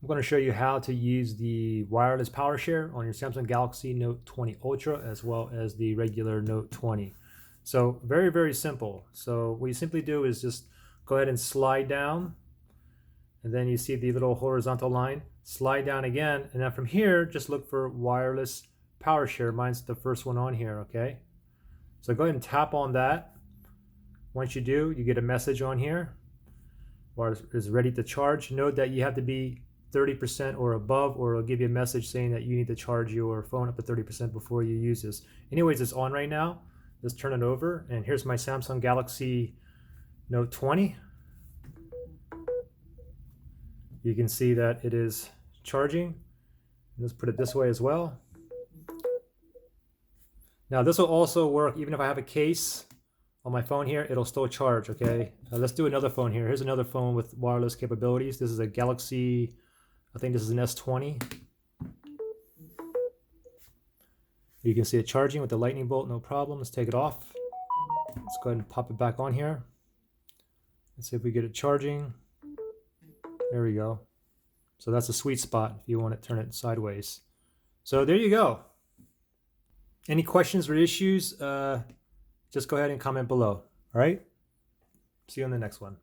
I'm going to show you how to use the wireless PowerShare on your Samsung Galaxy Note 20 Ultra as well as the regular Note 20. So very, very simple. So what you simply do is just go ahead and slide down, and then you see the little horizontal line. Slide down again, and then from here, just look for wireless PowerShare. Mine's the first one on here, okay? So go ahead and tap on that. Once you do, you get a message on here. Wire is ready to charge. Note that you have to be 30% or above, or it'll give you a message saying that you need to charge your phone up to 30% before you use this. Anyways, it's on right now. Let's turn it over, and here's my Samsung Galaxy Note 20. You can see that it is charging. Let's put it this way as well. Now this will also work even if I have a case on my phone here, it'll still charge, okay? Let's do another phone here. Here's another phone with wireless capabilities. This is a Galaxy, I think this is an S20. You can see it charging with the lightning bolt, no problem. Let's take it off. Let's go ahead and pop it back on here. Let's see if we get it charging. There we go. So that's a sweet spot if you want to turn it sideways. So there you go. Any questions or issues, just go ahead and comment below. All right? See you on the next one.